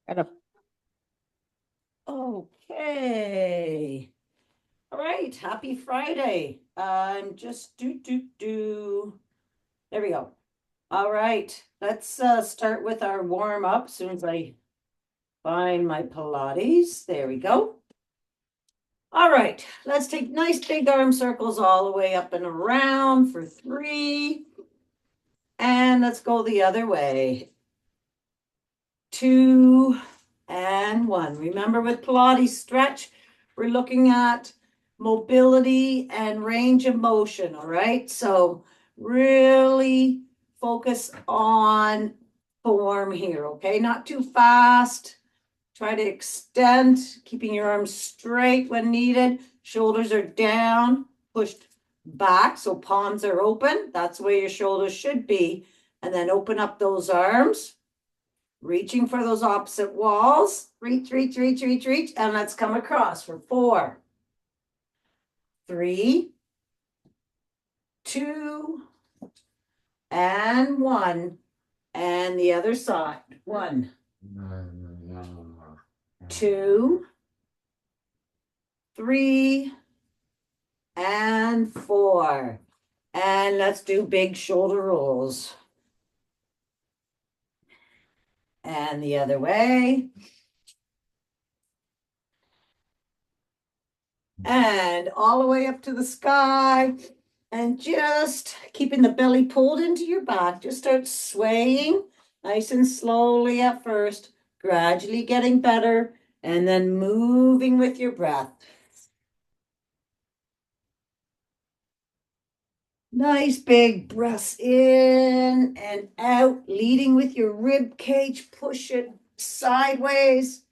Kind of. Okay. All right. Happy Friday. I'm just do. There we go. All right. Let's start with our warm up as soon as I find my Pilates. There we go. All right. Let's take nice big arm circles all the way up and around for 3. And let's go the other way. 2 and 1. Remember, with Pilates stretch, we're looking at mobility and range of motion. All right. So really focus on form here. Okay. Not too fast. Try to extend, keeping your arms straight when needed. Shoulders are down, pushed back. So palms are open. That's where your shoulders should be. And then open up those arms. Reaching for those opposite walls. Reach, reach, reach, reach, reach. And let's come across for 4, 3, 2, and 1. And the other side. 1, 2, 3, and 4. And let's do big shoulder rolls. And the other way. And all the way up to the sky. And just keeping the belly pulled into your back. Just start swaying nice and slowly at first, gradually getting better, and then moving with your breath. Nice big breaths in and out, leading with your rib cage. Push it sideways.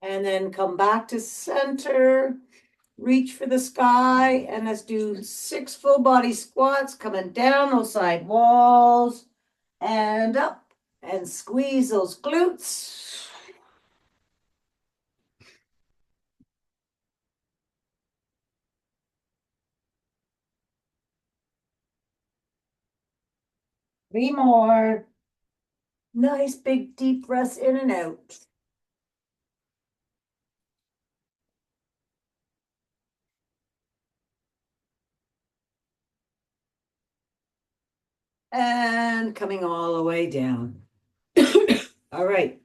And then come back to center. Reach for the sky. And let's do 6 full body squats, coming down those side walls and up. And squeeze those glutes. Three more. Nice big deep breaths in and out. And coming all the way down. All right.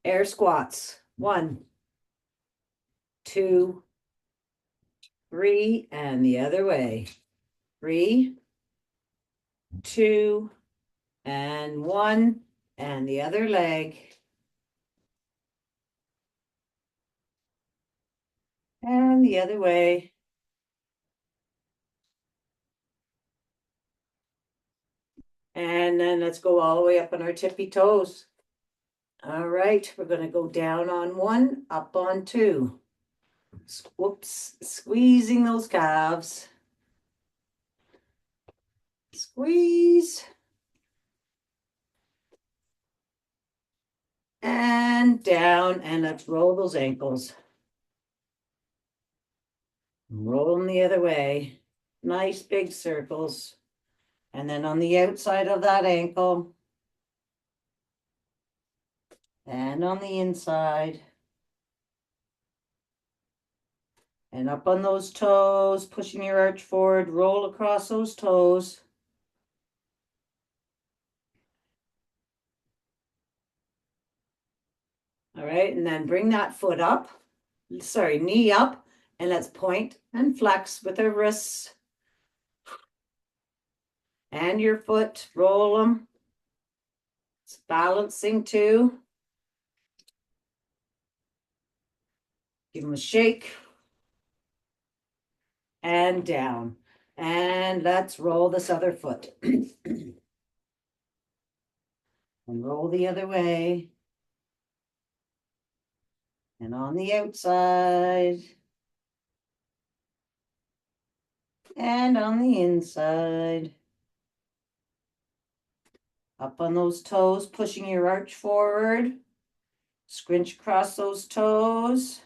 Air squats. 1, 2, 3, and the other way. 3, 2, and 1, and the other leg. And the other way. And then let's go all the way up on our tippy toes. All right, we're going to go down on 1, up on 2. Whoops, squeezing those calves. Squeeze. And down, and let's roll those ankles. Roll them the other way. Nice big circles. And then on the outside of that ankle. And on the inside. And up on those toes, pushing your arch forward, roll across those toes. All right, and then bring that foot up, knee up, and let's point and flex with our wrists. And your foot, roll them. It's balancing too. Give them a shake. And down. And let's roll this other foot. And roll the other way. And on the outside. And on the inside. Up on those toes, pushing your arch forward. Scrunch across those toes.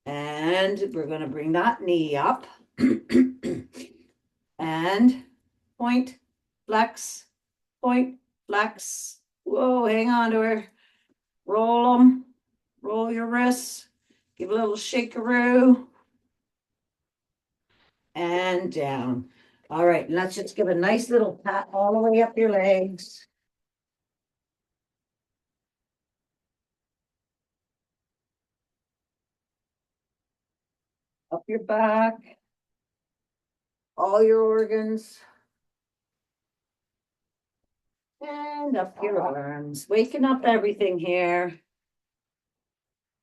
And we're going to bring that knee up. And point flex, point, flex. Whoa, hang on to her. Roll them, roll your wrists, give a little shakeroo, and down. All right, let's just give a nice little pat all the way up your legs. Up your back, all your organs, and up your arms. Waking up everything here.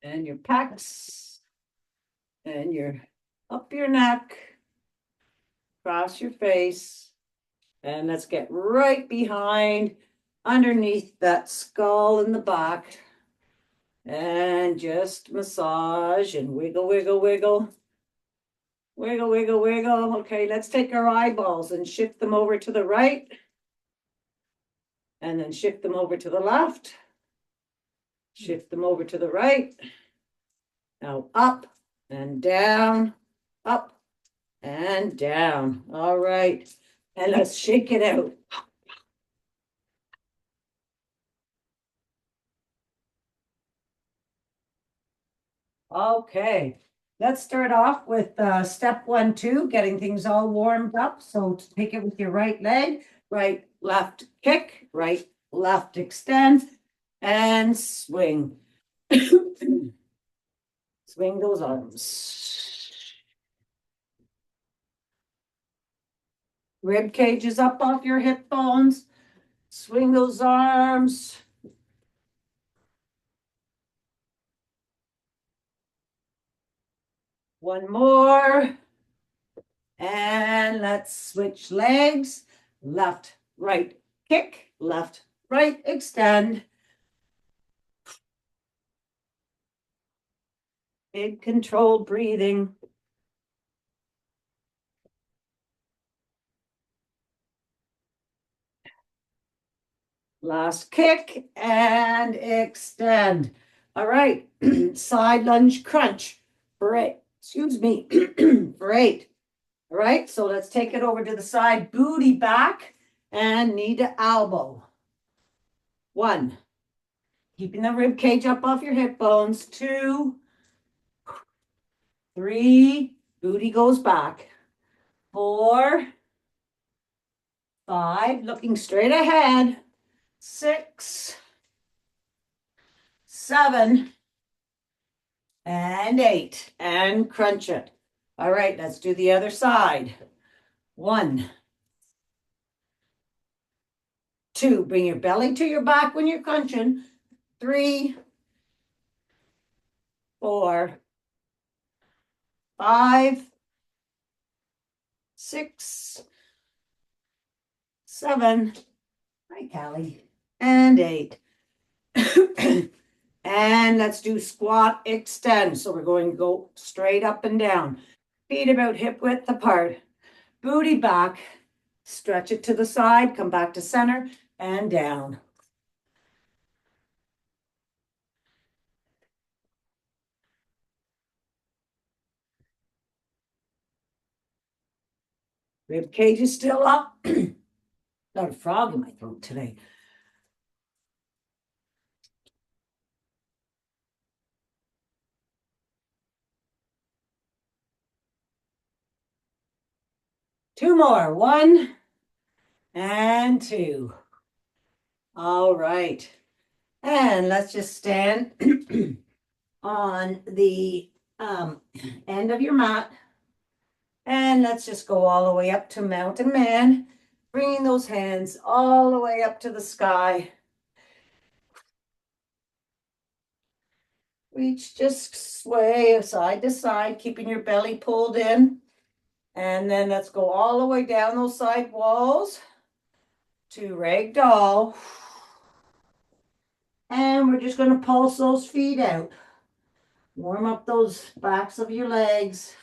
And your pecs, and your up your neck, across your face. And let's get right behind, underneath that skull in the back. And just massage and wiggle, wiggle, wiggle. Wiggle, wiggle, wiggle. Okay, let's take our eyeballs and shift them over to the right. And then shift them over to the left. Shift them over to the right. Now up and down, up and down. All right. And let's shake it out. Okay, let's start off with step 1, 2, getting things all warmed up. So take it with your right leg, right, left kick, right, left extend, and swing. Swing those arms. Rib cage is up off your hip bones. Swing those arms. One more. And let's switch legs. Left, right, kick, left, right, extend. Big controlled breathing. Last kick and extend. All right, side lunge crunch for 8. Excuse me, for 8. All right, so let's take it over to the side, booty back and knee to elbow. 1, keeping the rib cage up off your hip bones. 2, 3, booty goes back. 4, 5, looking straight ahead. 6, 7, and 8, and crunch it. All right, let's do the other side. 1, 2, bring your belly to your back when you're crunching. 3, 4, 5, 6, 7, hi Callie, and 8. And let's do squat extend. So we're going to go straight up and down. Feet about hip width apart. Booty back. Stretch it to the side. Come back to center and down. Rib cage is still up. Got a frog in my throat today. Two more. 1 and 2. All right. And let's just stand on the end of your mat. And let's just go all the way up to mountain man, bringing those hands all the way up to the sky. Reach, just sway side to side, keeping your belly pulled in. And then let's go all the way down those side walls to ragdoll. And we're just going to pulse those feet out. Warm up those backs of your legs.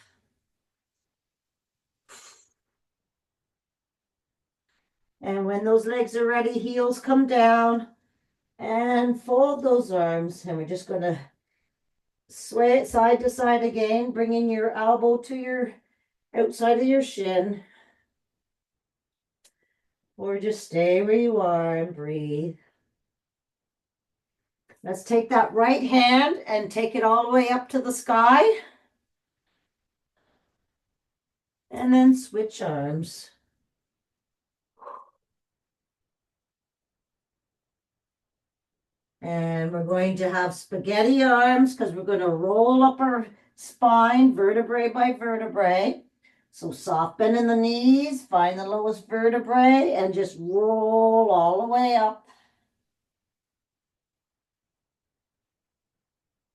And when those legs are ready, heels come down and fold those arms. And we're just going to sway it side to side again, bringing your elbow to your outside of your shin. or just stay where you are and breathe. Let's take that right hand and take it all the way up to the sky. And then switch arms. And we're going to have spaghetti arms because we're going to roll up our spine vertebrae by vertebrae. So soft bend in the knees, find the lowest vertebrae, and just roll all the way up.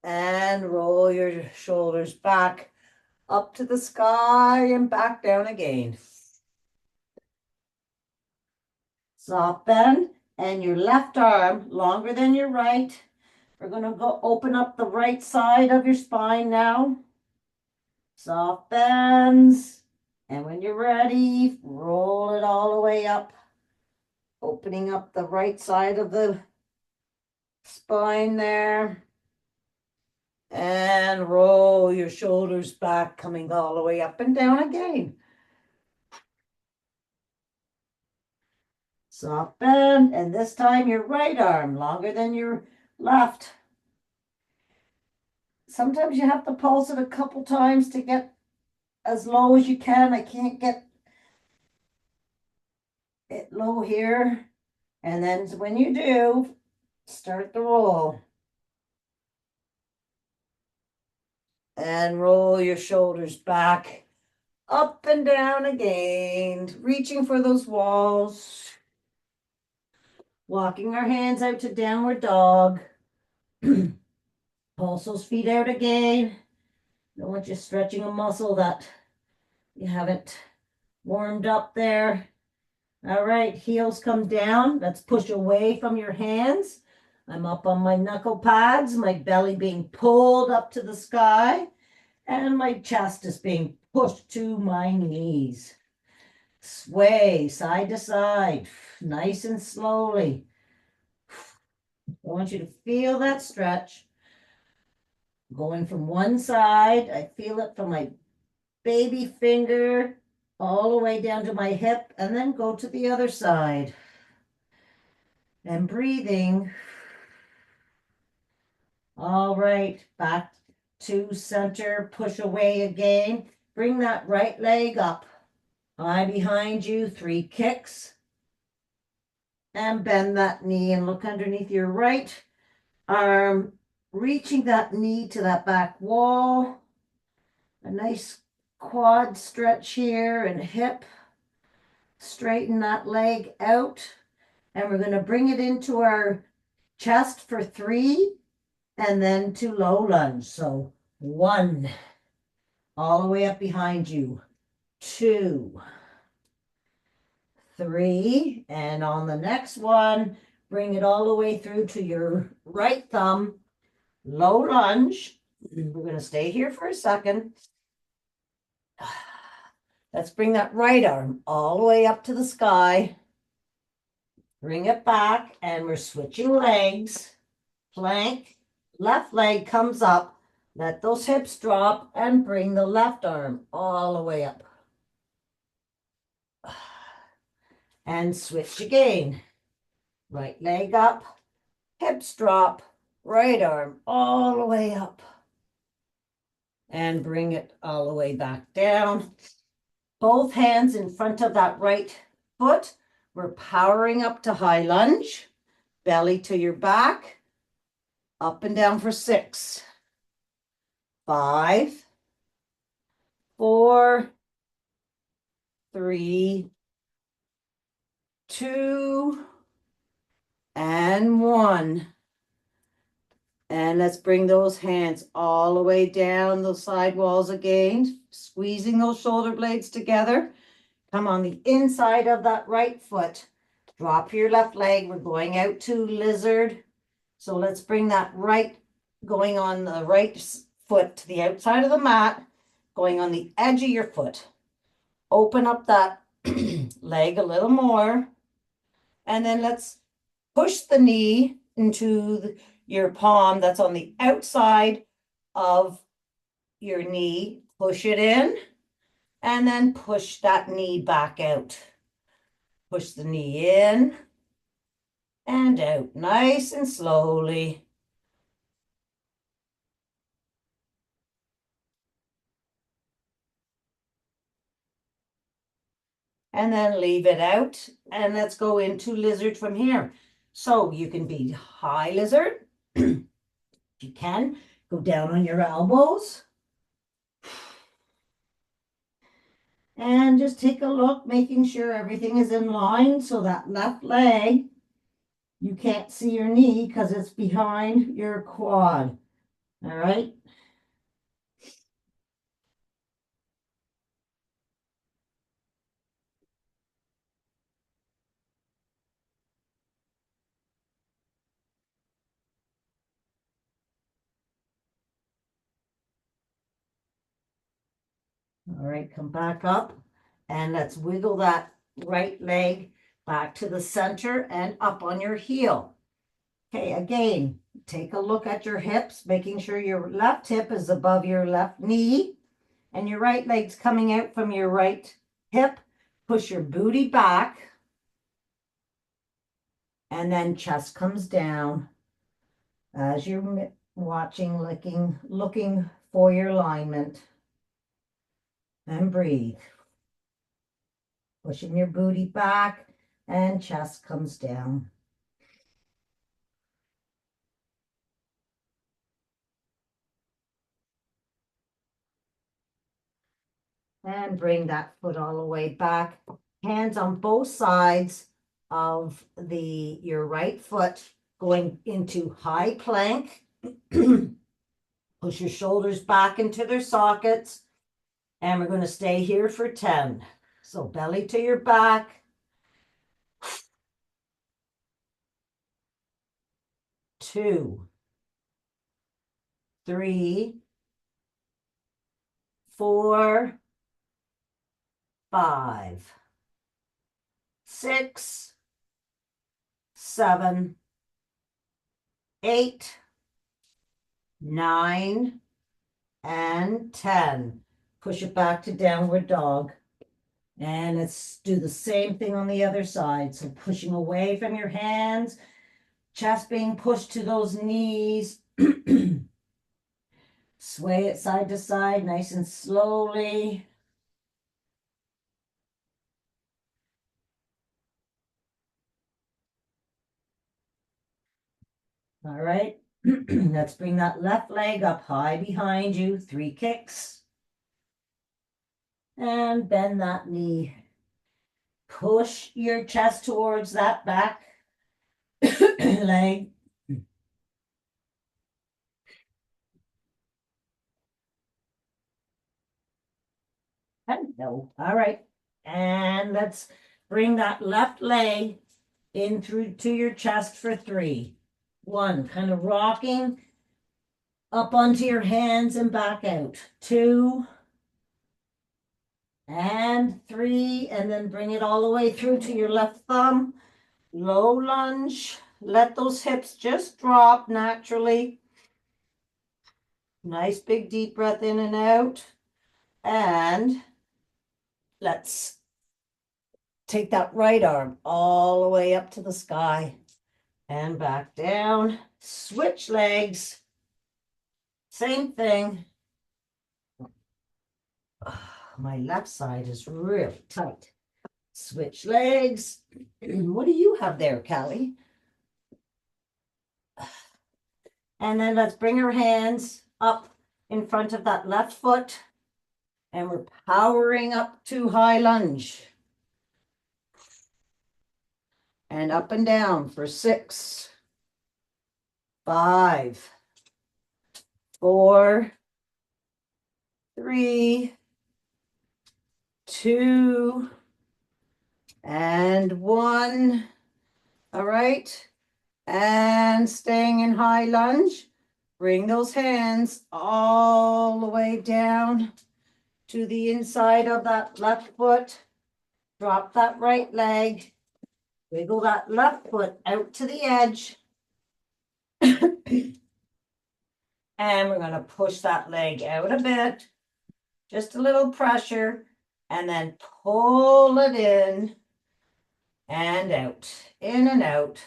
And roll your shoulders back up to the sky and back down again. Soft bend, and your left arm longer than your right. We're going to go open up the right side of your spine now. Soft bends. And when you're ready, roll it all the way up. Opening up the right side of the spine there. And roll your shoulders back, coming all the way up and down again. Soft bend. And this time your right arm longer than your left. Sometimes you have to pulse it a couple times to get as low as you can. I can't get it low here. And then when you do, start the roll. And roll your shoulders back, up and down again, reaching for those walls. Walking our hands out to downward dog. Pulse those feet out again. Don't want you stretching a muscle that you haven't warmed up there. All right, heels come down. Let's push away from your hands. I'm up on my knuckle pads, my belly being pulled up to the sky, and my chest is being pushed to my knees. Sway side to side, nice and slowly. I want you to feel that stretch. Going from one side, I feel it from my baby finger all the way down to my hip, and then go to the other side. And breathing. All right, back to center, push away again. Bring that right leg up. Eye behind you, 3 kicks. And bend that knee and look underneath your right arm, reaching that knee to that back wall. A nice quad stretch here and hip. Straighten that leg out. And we're going to bring it into our chest for 3 and then to low lunge. So 1, all the way up behind you. 2, 3, and on the next one, bring it all the way through to your right thumb. Low lunge. We're going to stay here for a second. Let's bring that right arm all the way up to the sky. Bring it back, and we're switching legs. Plank. Left leg comes up. Let those hips drop and bring the left arm all the way up. And switch again. Right leg up. Hips drop. Right arm all the way up. And bring it all the way back down. Both hands in front of that right foot. We're powering up to high lunge. Belly to your back. Up and down for 6, 5, 4, 3, 2, and 1. And let's bring those hands all the way down those side walls again, squeezing those shoulder blades together. Come on the inside of that right foot. Drop your left leg. We're going out to lizard. So let's bring that right, going on the right foot to the outside of the mat, going on the edge of your foot. Open up that leg a little more. And then let's push the knee into your palm that's on the outside of your knee. Push it in and then push that knee back out. Push the knee in and out, nice and slowly. And then leave it out. And let's go into lizard from here. So you can be high lizard. If you can, go down on your elbows. And just take a look, making sure everything is in line. So that left leg, you can't see your knee because it's behind your quad. All right. All right, come back up and let's wiggle that right leg back to the center and up on your heel. Okay, again, take a look at your hips, making sure your left hip is above your left knee and your right leg's coming out from your right hip. Push your booty back and then chest comes down as you're watching, looking for your alignment. And breathe. Pushing your booty back and chest comes down. And bring that foot all the way back. Hands on both sides of your right foot, going into high plank. Push your shoulders back into their sockets. And we're going to stay here for 10. So belly to your back. 2, 3, 4, 5, 6, 7, 8, 9, and 10. Push it back to downward dog. And let's do the same thing on the other side. So pushing away from your hands, chest being pushed to those knees. Sway it side to side, nice and slowly. All right. Let's bring that left leg up high behind you. 3 kicks. And bend that knee. Push your chest towards that back leg. No. All right. And let's bring that left leg in through to your chest for 3. 1, kind of rocking up onto your hands and back out. 2 and 3, and then bring it all the way through to your left thumb. Low lunge. Let those hips just drop naturally. Nice big deep breath in and out. And let's take that right arm all the way up to the sky and back down. Switch legs. Same thing. My left side is really tight. Switch legs. What do you have there, Callie? And then let's bring our hands up in front of that left foot. And we're powering up to high lunge. And up and down for 6, 5, 4, 3, 2, and 1. All right. And staying in high lunge. Bring those hands all the way down to the inside of that left foot. Drop that right leg. Wiggle that left foot out to the edge. And we're going to push that leg out a bit. Just a little pressure. And then pull it in. and out, in and out.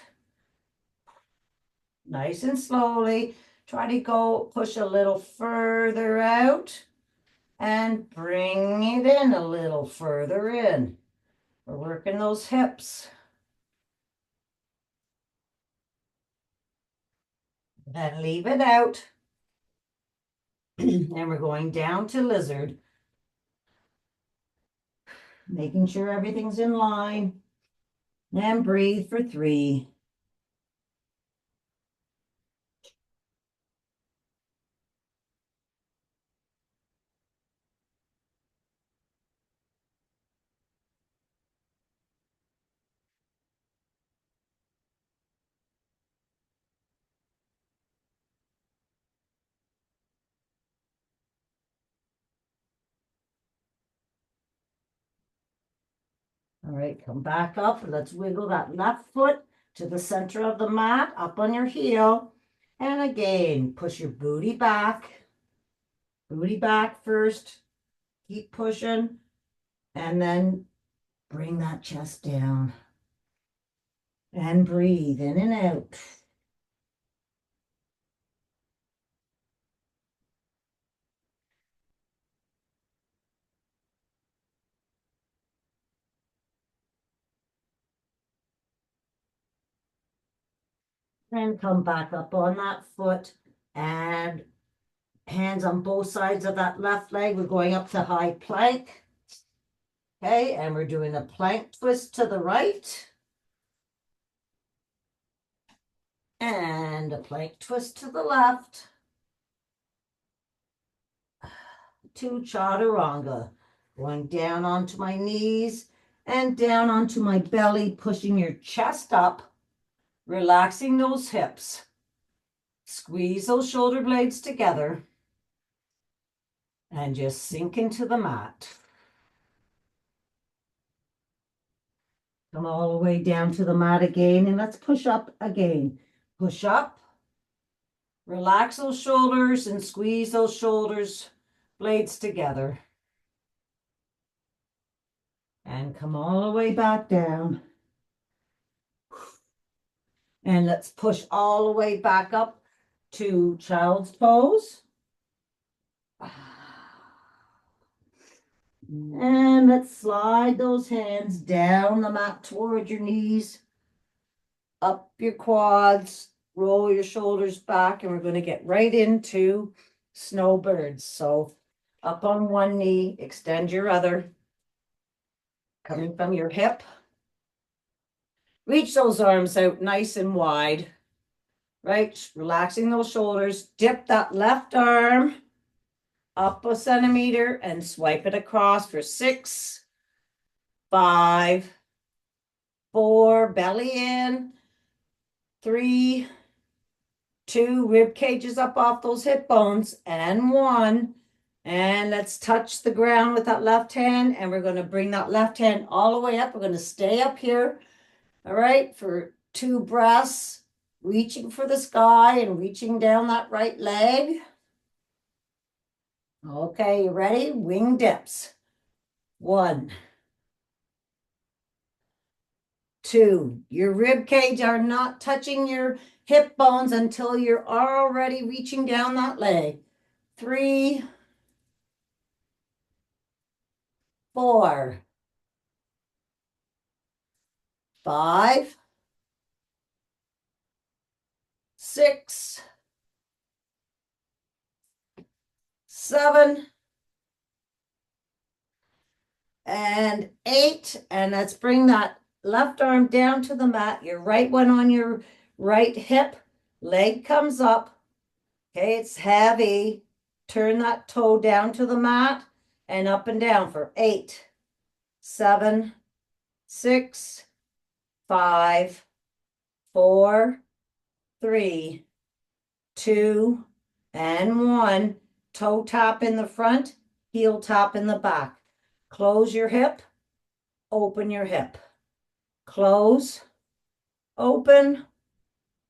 Nice and slowly. Try to go push a little further out and bring it in a little further in. We're working those hips. Then leave it out. And we're going down to lizard. Making sure everything's in line. And breathe for 3. All right, come back up. Let's wiggle that left foot to the center of the mat, up on your heel. And again, push your booty back. Booty back first. Keep pushing. And then bring that chest down. And breathe in and out. And come back up on that foot. And hands on both sides of that left leg. We're going up to high plank. Okay, and we're doing a plank twist to the right. And a plank twist to the left. To chaturanga. Going down onto my knees and down onto my belly, pushing your chest up, relaxing those hips. Squeeze those shoulder blades together and just sink into the mat. Come all the way down to the mat again, and let's push up again. Push up, relax those shoulders and squeeze those shoulders blades together. And come all the way back down. And let's push all the way back up to child's pose. And let's slide those hands down the mat toward your knees, up your quads, roll your shoulders back, and we're going to get right into snowbirds. So up on one knee, extend your other, coming from your hip. Reach those arms out nice and wide, right? Relaxing those shoulders. Dip that left arm up a centimeter and swipe it across for 6, 5, 4, belly in, 3, 2, rib cages up off those hip bones, and 1. And let's touch the ground with that left hand, and we're going to bring that left hand all the way up. We're going to stay up here, all right, for 2 breaths, reaching for the sky and reaching down that right leg. Okay, you ready? Wing dips. 1, 2. Your rib cage are not touching your hip bones until you're already reaching down that leg. 3, 4, 5, 6, 7, and 8. And let's bring that left arm down to the mat. Your right one on your right hip. Leg comes up. Okay, it's heavy. Turn that toe down to the mat and up and down for 8, 7, 6, 5, 4, 3, 2, and 1. Toe tap in the front, heel tap in the back. Close your hip, open your hip. Close, open,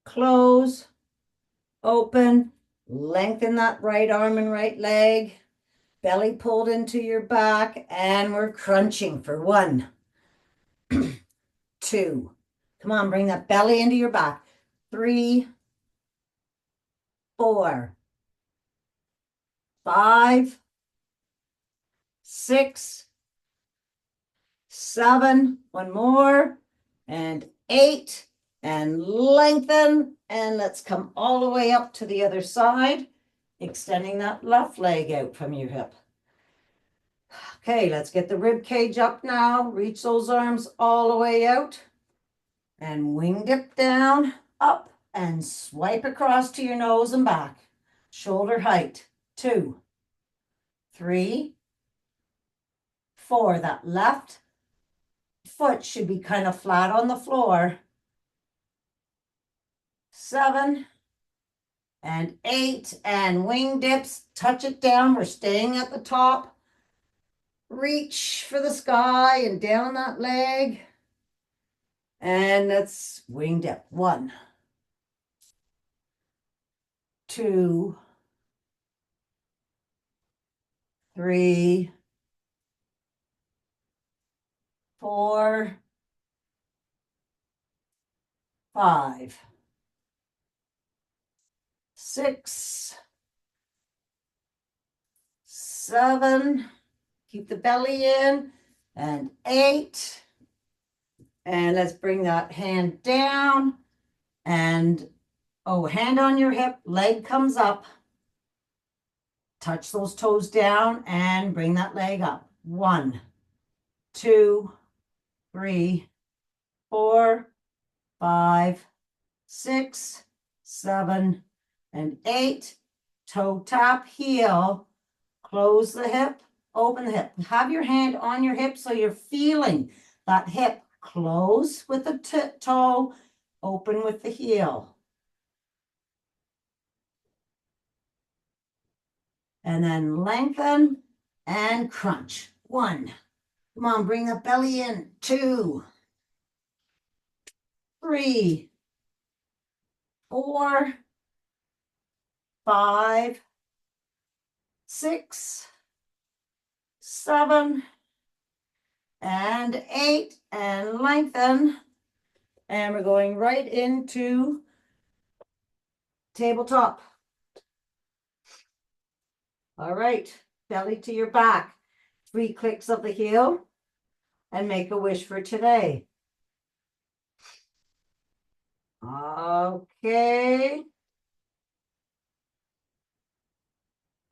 close, open. Lengthen that right arm and right leg. Belly pulled into your back, and we're crunching for 1, 2. Come on, bring that belly into your back. 3, 4, 5, 6, 7, one more, and 8, and lengthen. And let's come all the way up to the other side, extending that left leg out from your hip. Okay, let's get the rib cage up now. Reach those arms all the way out. And wing dip down, up, and swipe across to your nose and back. Shoulder height. 2, 3, 4. That left foot should be kind of flat on the floor. 7 and 8, and wing dips. Touch it down. We're staying at the top. Reach for the sky and down that leg. And let's wing dip. 1, 2, 3, 4, 5, 6, 7. Keep the belly in. And 8. And let's bring that hand down. And hand on your hip, leg comes up. Touch those toes down and bring that leg up. 1, 2, 3, 4, 5, 6, 7, and 8. Toe tap, heel, close the hip, open the hip. Have your hand on your hip so you're feeling that hip close with the toe, open with the heel. And then lengthen and crunch. 1. Come on, bring the belly in. 2, 3, 4, 5, 6, 7, and 8. And lengthen. And we're going right into tabletop. All right, belly to your back. 3 clicks of the heel and make a wish for today. Okay.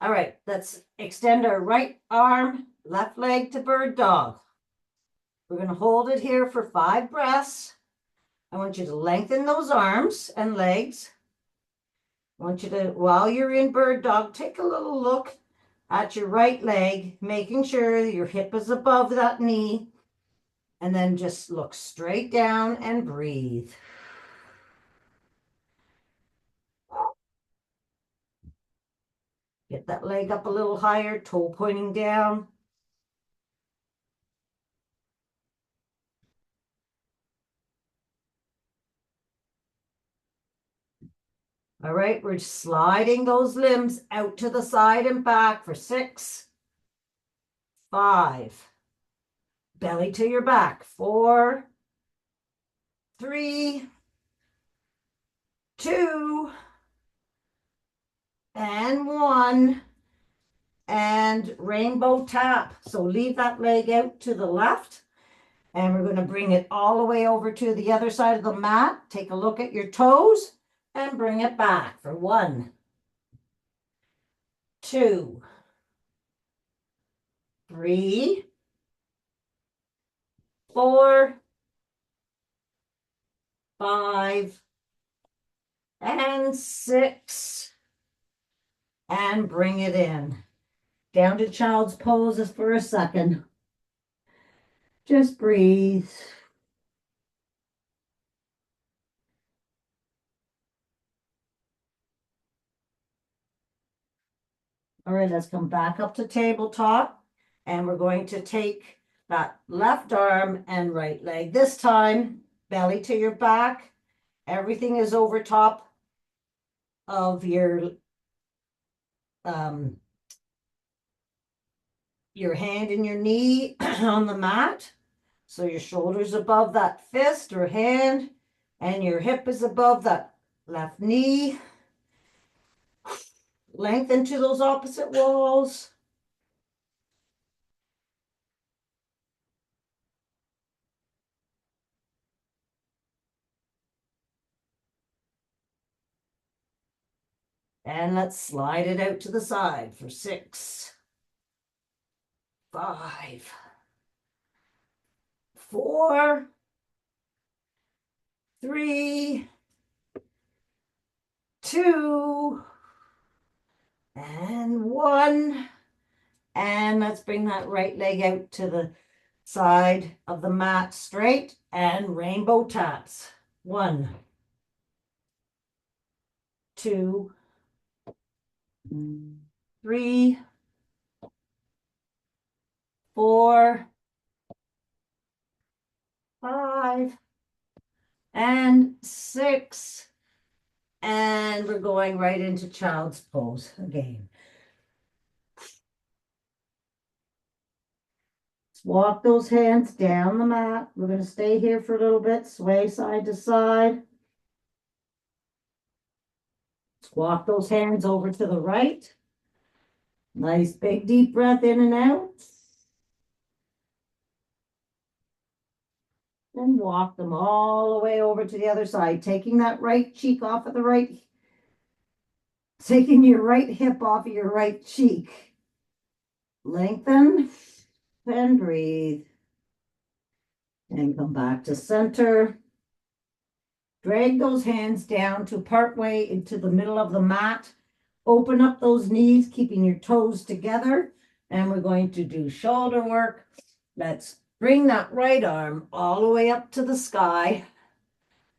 All right, let's extend our right arm, left leg to bird dog. We're going to hold it here for 5 breaths. I want you to lengthen those arms and legs. I want you to, while you're in bird dog, take a little look at your right leg, making sure your hip is above that knee. And then just look straight down and breathe. Get that leg up a little higher, toe pointing down. All right, we're sliding those limbs out to the side and back for 6, 5. Belly to your back. 4, 3, 2, and 1. And rainbow tap. So leave that leg out to the left. And we're going to bring it all the way over to the other side of the mat. Take a look at your toes and bring it back for 1, 2, 3, 4, 5, and 6. And bring it in. Down to child's pose for a second. Just breathe. All right, let's come back up to tabletop. And we're going to take that left arm and right leg. This time, belly to your back. Everything is over top of your hand and your knee on the mat. So your shoulder's above that fist or hand, and your hip is above that left knee. Lengthen to those opposite walls. And let's slide it out to the side for 6, 5, 4, 3, 2, and 1. And let's bring that right leg out to the side of the mat straight and rainbow taps. 1, 2, 3, 4, 5, and 6. And we're going right into child's pose again. Walk those hands down the mat. We're going to stay here for a little bit, sway side to side. Walk those hands over to the right. Nice big deep breath in and out. And walk them all the way over to the other side, taking that right cheek off of the right, taking your right hip off of your right cheek. Lengthen and breathe. And come back to center. Drag those hands down to partway into the middle of the mat. Open up those knees, keeping your toes together. And we're going to do shoulder work. Let's bring that right arm all the way up to the sky.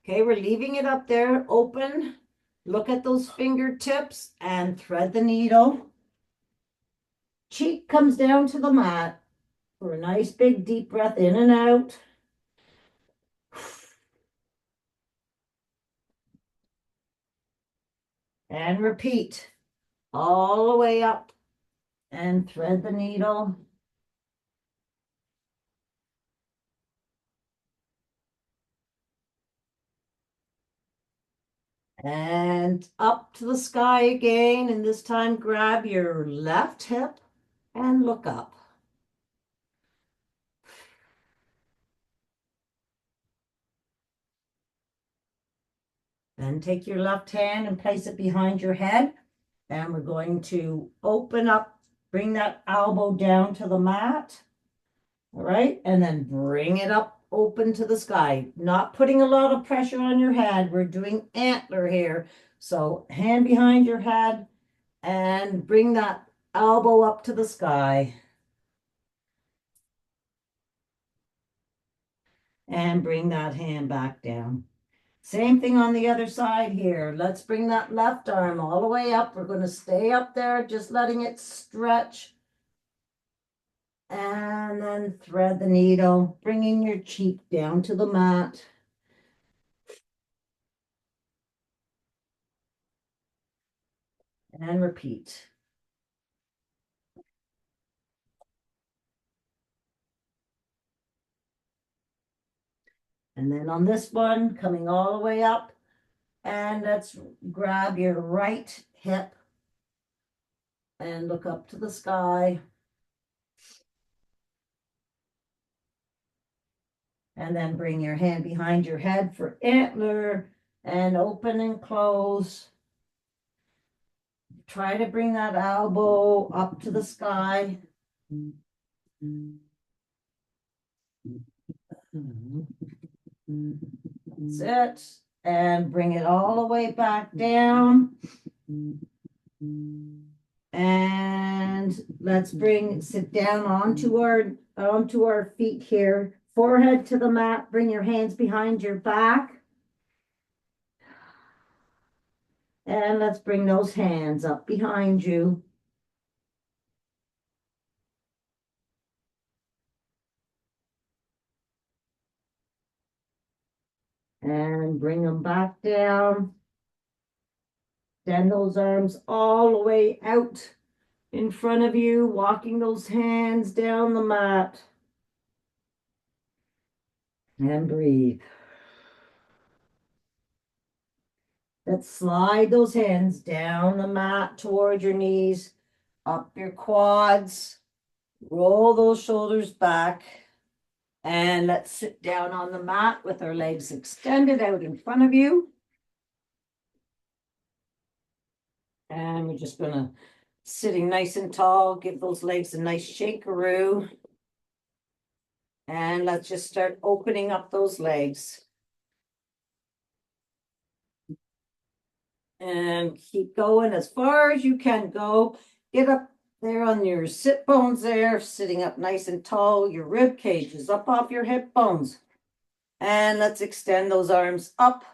Okay, we're leaving it up there, open. Look at those fingertips and thread the needle. Cheek comes down to the mat for a nice big deep breath in and out. And repeat all the way up and thread the needle. And up to the sky again, and this time grab your left hip and look up. Then take your left hand and place it behind your head. And we're going to open up, bring that elbow down to the mat. All right, and then bring it up open to the sky. Not putting a lot of pressure on your head. We're doing antler here. So hand behind your head and bring that elbow up to the sky. And bring that hand back down. Same thing on the other side here. Let's bring that left arm all the way up. We're going to stay up there, just letting it stretch. And then thread the needle, bringing your cheek down to the mat. And repeat. And then on this one, coming all the way up, and let's grab your right hip and look up to the sky. And then bring your hand behind your head for antler and open and close. Try to bring that elbow up to the sky. That's it. And bring it all the way back down. And let's sit down onto our feet here. Forehead to the mat. Bring your hands behind your back. And let's bring those hands up behind you. And bring them back down. Extend those arms all the way out in front of you, walking those hands down the mat. And breathe. Let's slide those hands down the mat toward your knees, up your quads, roll those shoulders back, and let's sit down on the mat with our legs extended out in front of you. And we're just gonna, sitting nice and tall, give those legs a nice shakeroo. And let's just start opening up those legs. And keep going as far as you can go. Get up there on your sit bones there, sitting up nice and tall. Your rib cage is up off your hip bones. And let's extend those arms up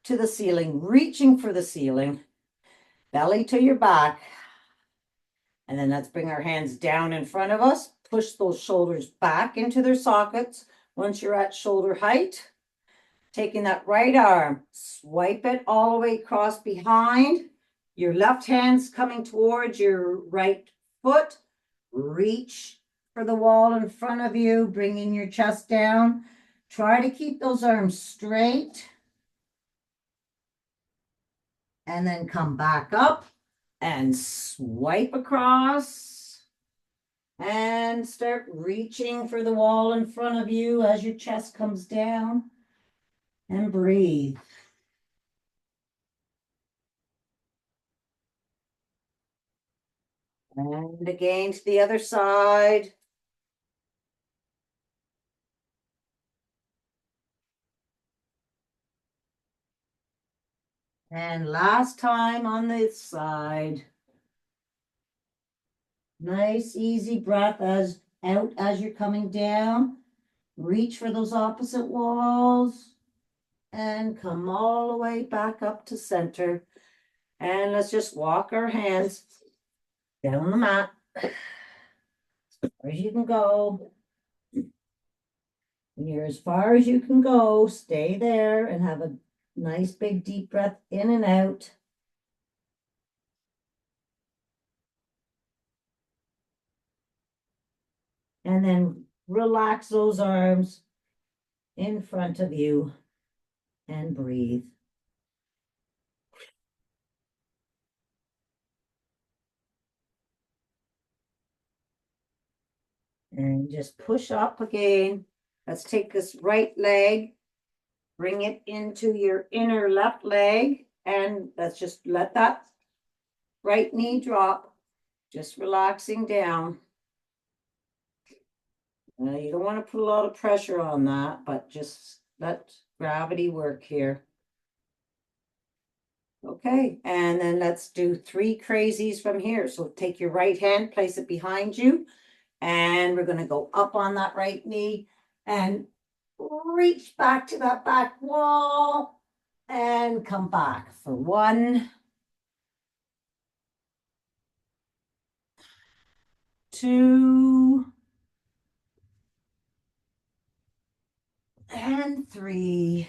to the ceiling, reaching for the ceiling, belly to your back. And then let's bring our hands down in front of us. Push those shoulders back into their sockets. Once you're at shoulder height, taking that right arm, swipe it all the way across behind. Your left hand's coming towards your right foot. Reach for the wall in front of you, bringing your chest down. Try to keep those arms straight. And then come back up and swipe across. And start reaching for the wall in front of you as your chest comes down. And breathe. And again to the other side. And last time on this side. Nice, easy breath as out as you're coming down. Reach for those opposite walls. And come all the way back up to center. And let's just walk our hands down the mat as far as you can go. When you're as far as you can go, stay there and have a nice big deep breath in and out. And then relax those arms in front of you and breathe. And just push up again. Let's take this right leg, bring it into your inner left leg, and let's just let that right knee drop, just relaxing down. You don't want to put a lot of pressure on that, but just let gravity work here. Okay, and then let's do 3 crazies from here. So take your right hand, place it behind you, and we're going to go up on that right knee and reach back to that back wall and come back for 1, 2, and 3.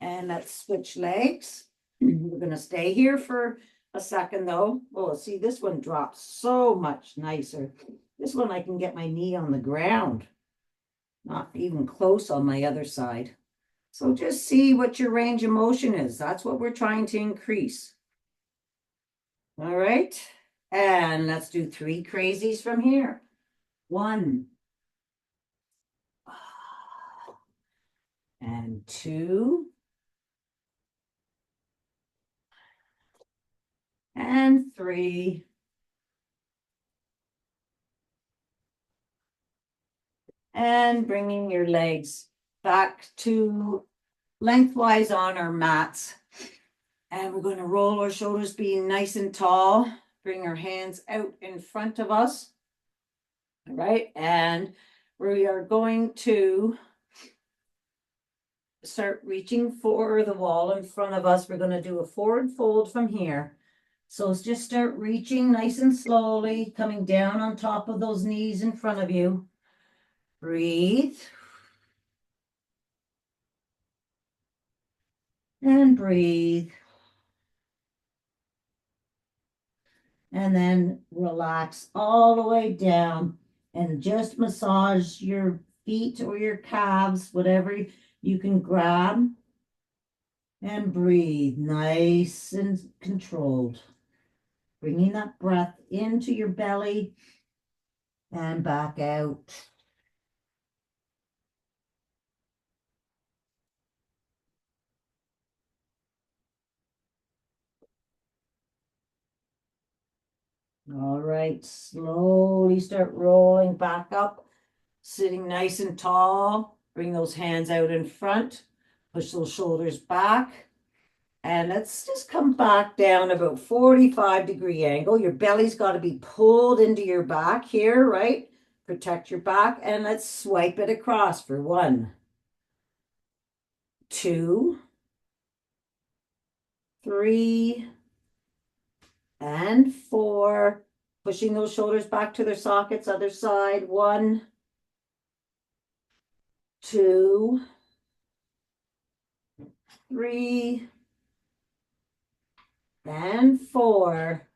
And let's switch legs. We're going to stay here for a second though. Oh, see, this one drops so much nicer. This one I can get my knee on the ground, not even close on my other side. So just see what your range of motion is. That's what we're trying to increase. All right. And let's do 3 crazies from here. 1. And 2. And 3. And bringing your legs back to lengthwise on our mats. And we're going to roll our shoulders being nice and tall. Bring our hands out in front of us. All right. And we are going to start reaching for the wall in front of us. We're going to do a forward fold from here. So just start reaching nice and slowly, coming down on top of those knees in front of you. Breathe. And breathe. And then relax all the way down and just massage your feet or your calves, whatever you can grab. And breathe nice and controlled. Bringing that breath into your belly and back out. All right, slowly start rolling back up, sitting nice and tall. Bring those hands out in front, push those shoulders back. And let's just come back down about 45-degree angle. Your belly's got to be pulled into your back here, right? Protect your back. And let's swipe it across for 1, 2, 3, and 4. Pushing those shoulders back to their sockets, other side. 1, 2, 3, and 4.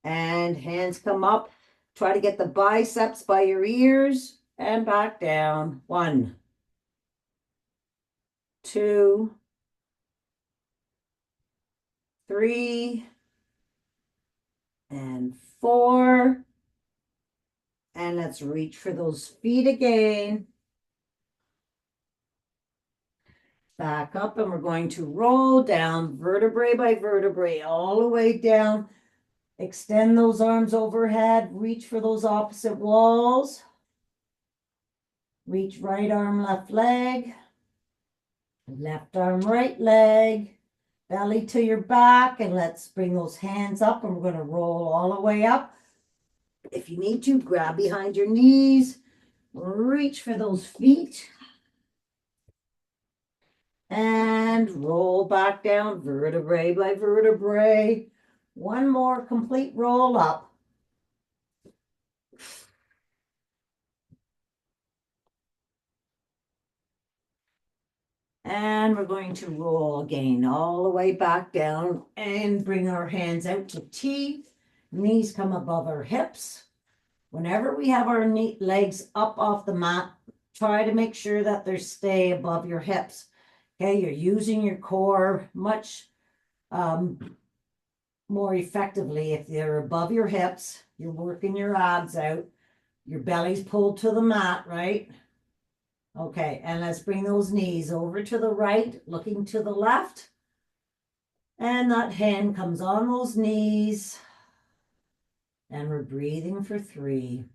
And hands come up. Try to get the biceps by your ears and back down. 1, 2, 3, and 4. And let's reach for those feet again. Back up, and we're going to roll down vertebrae by vertebrae all the way down. Extend those arms overhead. Reach for those opposite walls. Reach right arm, left leg. Left arm, right leg. Belly to your back, and let's bring those hands up, and we're going to roll all the way up. If you need to, grab behind your knees. Reach for those feet. And roll back down vertebrae by vertebrae. One more complete roll up. And we're going to roll again all the way back down and bring our hands out to T. Knees come above our hips. Whenever we have our legs up off the mat, try to make sure that they stay above your hips. Okay, you're using your core much more effectively if they're above your hips. You're working your abs out. Your belly's pulled to the mat, right? Okay, and let's bring those knees over to the right, looking to the left. And that hand comes on those knees. And we're breathing for 3.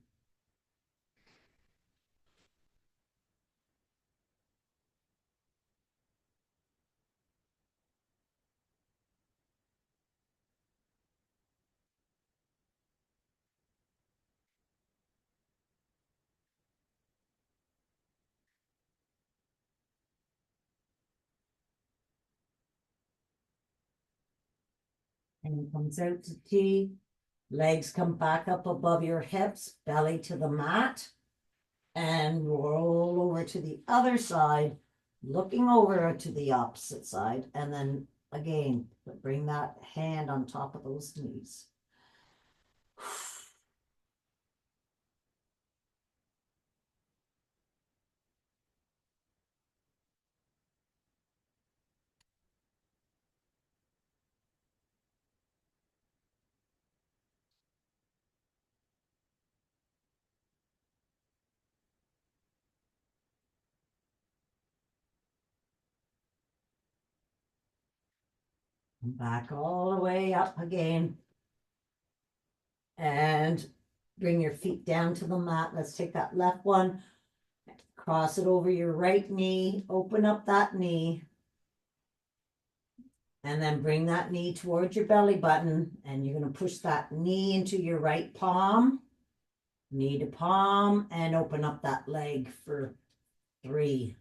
And comes out to T. Legs come back up above your hips, belly to the mat. And roll over to the other side, looking over to the opposite side. And then again, bring that hand on top of those knees. Back all the way up again. And bring your feet down to the mat. Let's take that left one. Cross it over your right knee. Open up that knee. And then bring that knee towards your belly button. And you're going to push that knee into your right palm. Knee to palm. And open up that leg for 3,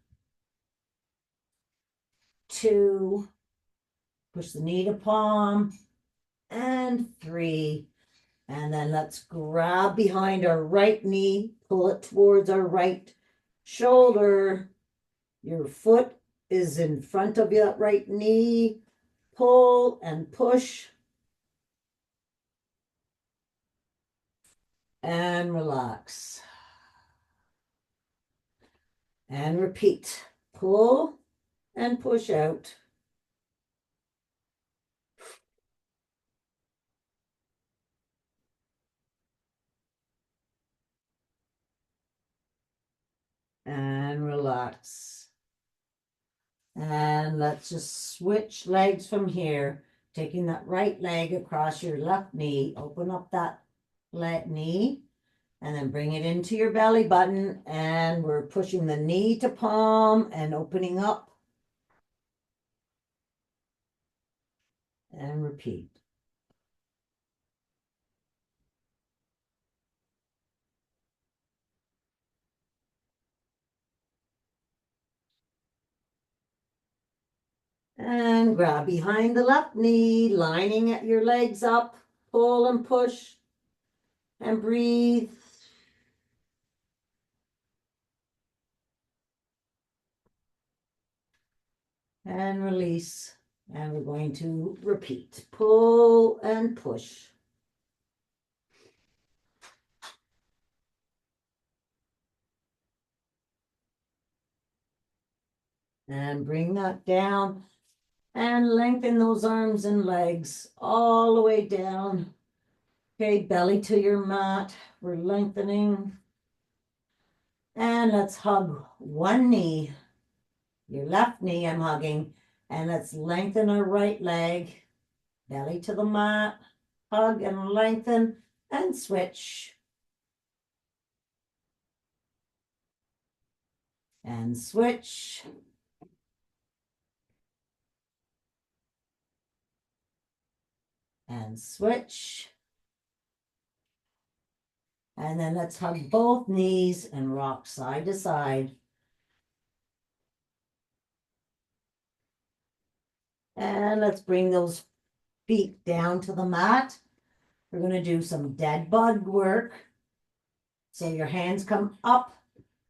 2. Push the knee to palm. And 3. And then let's grab behind our right knee. Pull it towards our right shoulder. Your foot is in front of your right knee. Pull and push. And relax. And repeat. Pull and push out. And relax. And let's just switch legs from here. Taking that right leg across your left knee. Open up that knee. And then bring it into your belly button. And we're pushing the knee to palm and opening up. And repeat. And grab behind the left knee, lining at your legs up. Pull and push. And breathe. And release. And we're going to repeat. Pull and push. And bring that down. And lengthen those arms and legs all the way down. Okay, belly to your mat. We're lengthening. And let's hug one knee. Your left knee I'm hugging. And let's lengthen our right leg. Belly to the mat. Hug and lengthen and switch. And switch. And switch. And then let's hug both knees and rock side to side. And let's bring those feet down to the mat. We're going to do some dead bug work. So your hands come up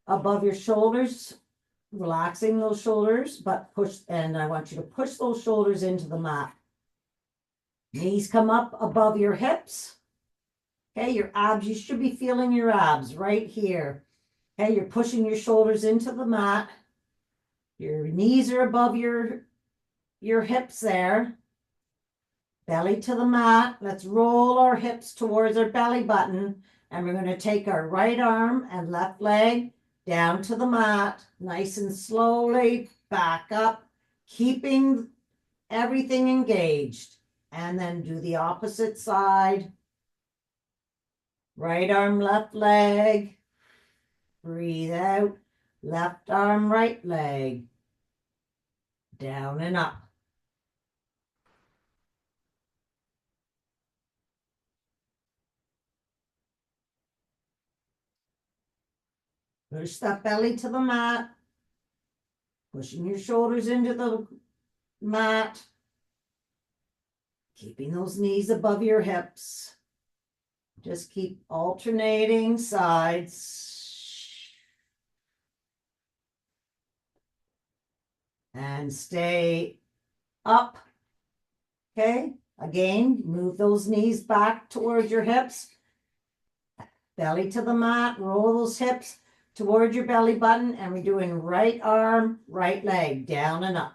above your shoulders, relaxing those shoulders, but push, and I want you to push those shoulders into the mat. Knees come up above your hips. Okay, your abs, you should be feeling your abs right here. Okay, you're pushing your shoulders into the mat. Your knees are above your hips there. Belly to the mat. Let's roll our hips towards our belly button. And we're going to take our right arm and left leg down to the mat. Nice and slowly back up, keeping everything engaged. And then do the opposite side. Right arm, left leg. Breathe out. Left arm, right leg. Down and up. Push that belly to the mat. Pushing your shoulders into the mat. Keeping those knees above your hips. Just keep alternating sides. And stay up. Okay, again, move those knees back towards your hips. Belly to the mat, roll those hips towards your belly button, and we're doing right arm, right leg, down and up.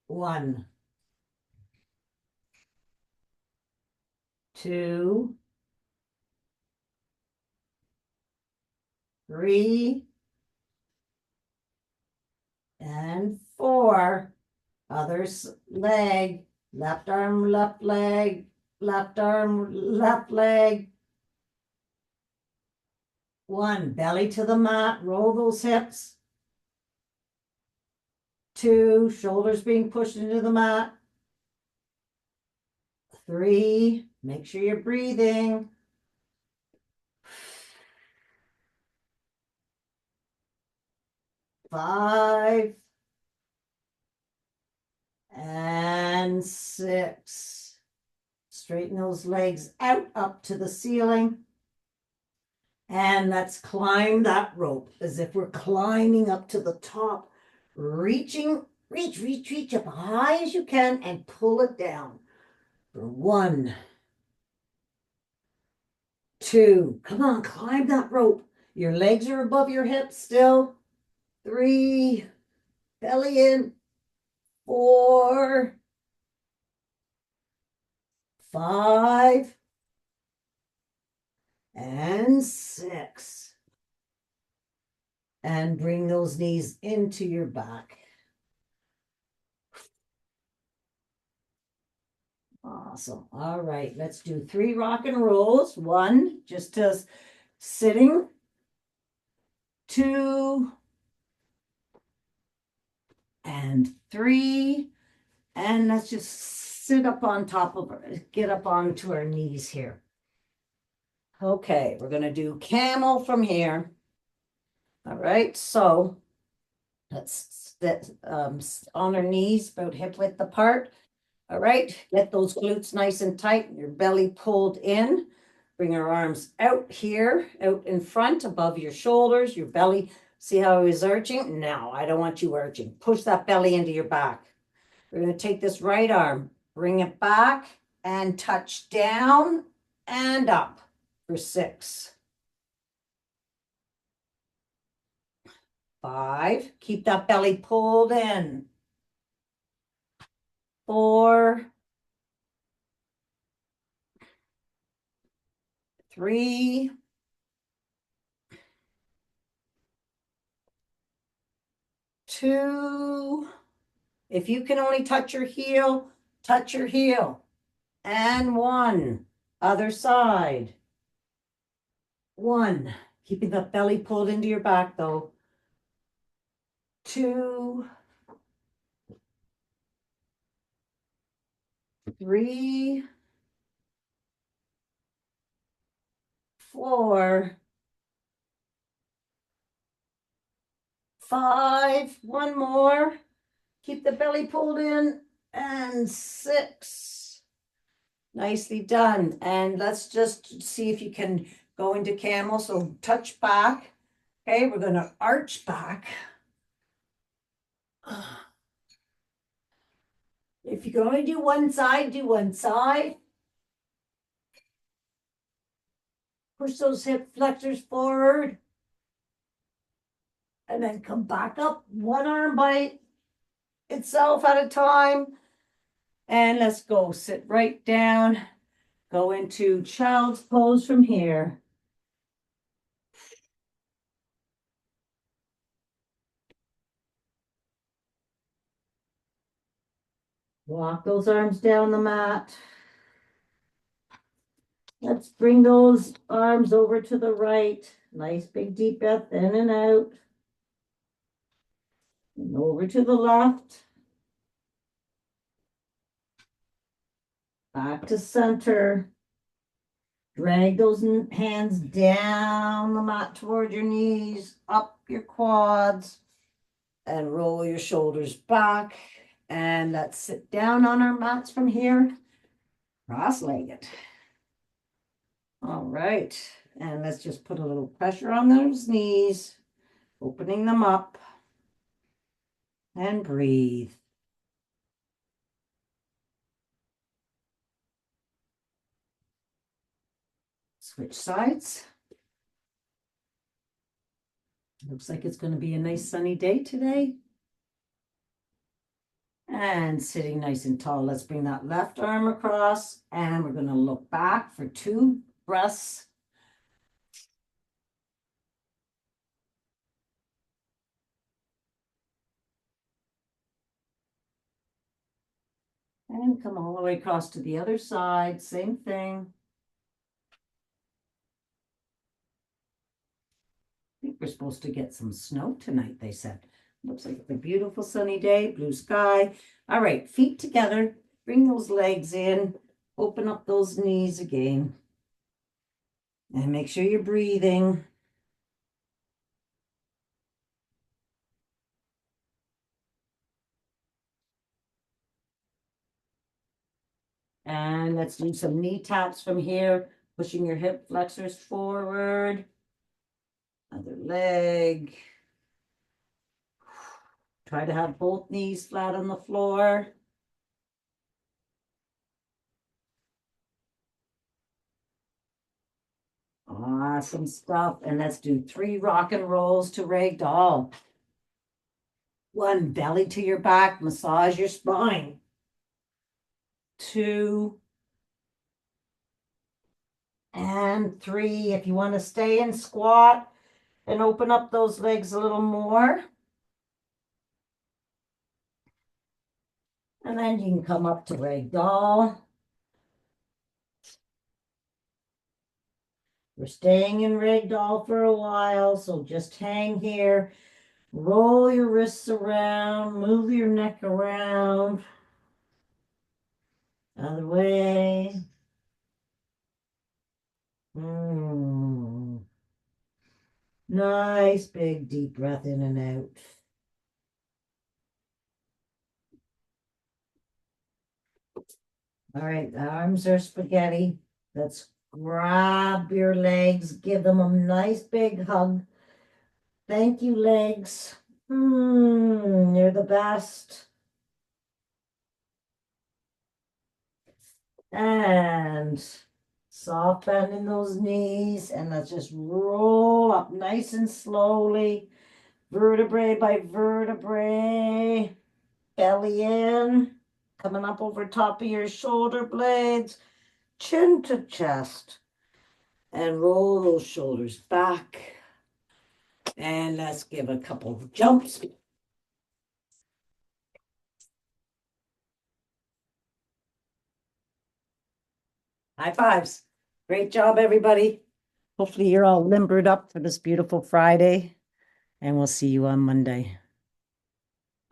1, 2, 3, and 4. Other leg, left arm, left leg, left arm, left leg. 1, belly to the mat, roll those hips. 2, shoulders being pushed into the mat. 3, make sure you're breathing. 5, and 6. Straighten those legs out up to the ceiling. And let's climb that rope as if we're climbing up to the top. Reach up high as you can and pull it down. For 1, 2, come on, climb that rope. Your legs are above your hips still. 3, belly in, 4, 5, and 6. And bring those knees into your back. Awesome. All right, let's do 3 rock and rolls. 1, just as sitting. 2, and 3. And let's just sit up on top of it, get up onto our knees here. Okay, we're going to do camel from here. All right, so let's sit on our knees, about hip width apart. All right, get those glutes nice and tight, your belly pulled in. Bring our arms out here, out in front, above your shoulders, your belly. See how he's arching? No, I don't want you arching. Push that belly into your back. We're going to take this right arm, bring it back, and touch down and up for 6. 5. Keep that belly pulled in. 4. 3. 2. If you can only touch your heel, touch your heel. And 1. Other side. 1. Keeping that belly pulled into your back though. 2. 3. 4. 5. 1 more. Keep the belly pulled in. And 6. Nicely done. And let's just see if you can go into camel. So touch back. Okay, we're going to arch back. If you can only do one side, do one side. Push those hip flexors forward. And then come back up. One arm by itself at a time. And let's go. Sit right down. Go into child's pose from here. Walk those arms down the mat. Let's bring those arms over to the right. Nice big deep breath in and out. And over to the left. Back to center. Drag those hands down the mat toward your knees, up your quads, and roll your shoulders back. And let's sit down on our mats from here, cross-legged. All right, and let's just put a little pressure on those knees, opening them up, and breathe. Switch sides. Looks like it's going to be a nice sunny day today. And sitting nice and tall. Let's bring that left arm across and we're going to look back for 2 breaths. And come all the way across to the other side. Same thing. I think we're supposed to get some snow tonight, they said. Looks like it's a beautiful sunny day, blue sky. All right, feet together. Bring those legs in. Open up those knees again. And make sure you're breathing. And let's do some knee taps from here. Pushing your hip flexors forward. Other leg. Try to have both knees flat on the floor. Awesome stuff. And let's do 3 rock and rolls to ragdoll. 1, belly to your back, massage your spine. 2, and 3. If you want to stay in squat and open up those legs a little more. And then you can come up to ragdoll. We're staying in ragdoll for a while, so just hang here. Roll your wrists around, move your neck around. Other way. Nice big deep breath in and out. All right, the arms are spaghetti. Let's grab your legs, give them a nice big hug. Thank you, legs. You're the best. And soft bend in those knees, and let's just roll up nice and slowly, vertebrae by vertebrae, belly in, coming up over top of your shoulder blades, chin to chest, and roll those shoulders back. And let's give a couple of jumps. High fives. Great job, everybody. Hopefully you're all limbered up for this beautiful Friday, and we'll see you on Monday.